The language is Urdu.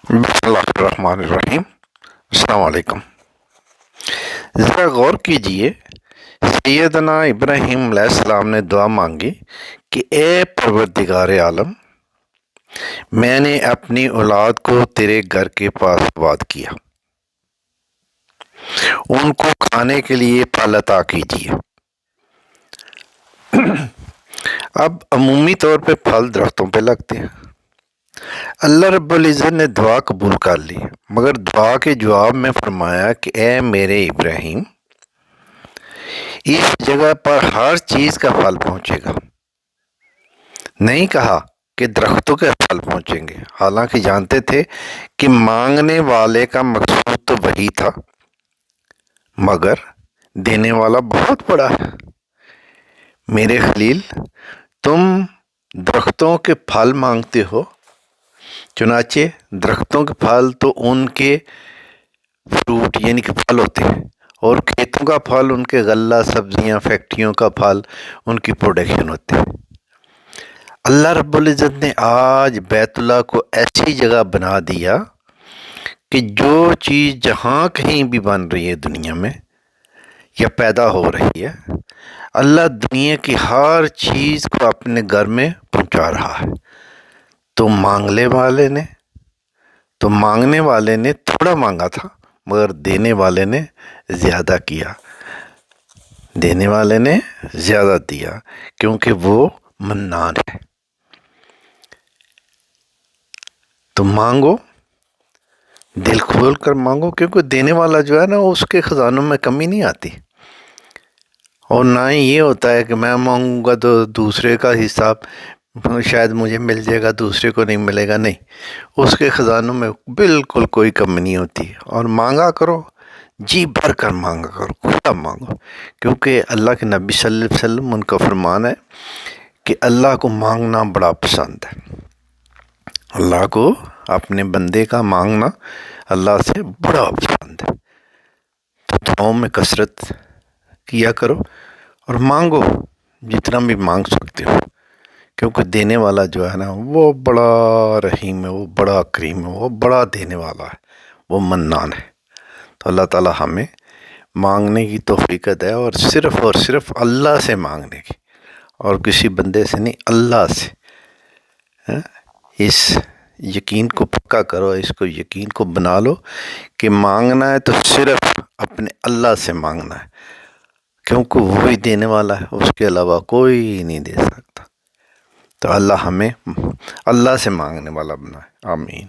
بسم اللہ الرحمن الرحیم۔ السلام علیکم۔ ذرا غور کیجئے، سیدنا ابراہیم علیہ السلام نے دعا مانگی کہ اے پروردگار عالم، میں نے اپنی اولاد کو تیرے گھر کے پاس آباد کیا، ان کو کھانے کے لیے پھل عطا کیجئے۔ اب عمومی طور پہ پھل درختوں پہ لگتے ہیں۔ اللہ رب العزت نے دعا قبول کر لی، مگر دعا کے جواب میں فرمایا کہ اے میرے ابراہیم، اس جگہ پر ہر چیز کا پھل پہنچے گا، نہیں کہا کہ درختوں کے پھل پہنچیں گے، حالانکہ جانتے تھے کہ مانگنے والے کا مقصود تو وہی تھا، مگر دینے والا بہت بڑا ہے۔ میرے خلیل، تم درختوں کے پھل مانگتے ہو، چنانچہ درختوں کے پھل تو ان کے فروٹ یعنی کہ پھل ہوتے ہیں، اور کھیتوں کا پھل ان کے غلہ، سبزیاں، فیکٹریوں کا پھل ان کی پروڈکشن ہوتے ہیں۔ اللہ رب العزت نے آج بیت اللہ کو ایسی جگہ بنا دیا کہ جو چیز جہاں کہیں بھی بن رہی ہے دنیا میں یا پیدا ہو رہی ہے، اللہ دنیا کی ہر چیز کو اپنے گھر میں پہنچا رہا ہے۔ تو مانگنے والے نے تھوڑا مانگا تھا، مگر دینے والے نے زیادہ کیا، دینے والے نے زیادہ دیا، کیونکہ وہ منان ہے۔ تو مانگو، دل کھول کر مانگو، کیونکہ دینے والا جو ہے نا، اس کے خزانوں میں کمی نہیں آتی، اور نہ ہی یہ ہوتا ہے کہ میں مانگوں گا تو دوسرے کا حساب شاید مجھے مل جائے گا، دوسرے کو نہیں ملے گا۔ نہیں، اس کے خزانوں میں بالکل کوئی کمی نہیں ہوتی، اور مانگا کرو، جی بھر کر مانگا کرو، کھلا مانگو، کیونکہ اللہ کے نبی صلی اللہ علیہ وسلم ان کا فرمان ہے کہ اللہ کو مانگنا بڑا پسند ہے۔ اللہ کو اپنے بندے کا مانگنا اللہ سے بڑا پسند ہے۔ تو دعاؤں میں کثرت کیا کرو اور مانگو جتنا بھی مانگ سکتے ہو، کیونکہ دینے والا جو ہے نا، وہ بڑا رحیم ہے، وہ بڑا کریم ہے، وہ بڑا دینے والا ہے، وہ منان ہے۔ تو اللہ تعالی ہمیں مانگنے کی توفیق دے، اور صرف اللہ سے مانگنے کی، اور کسی بندے سے نہیں، اللہ سے۔ اس یقین کو پکا کرو، اس کو یقین کو بنا لو کہ مانگنا ہے تو صرف اپنے اللہ سے مانگنا ہے، کیونکہ وہی دینے والا ہے، اس کے علاوہ کوئی نہیں دے سکتا۔ تو اللہ ہمیں اللہ سے مانگنے والا بنائے، آمین۔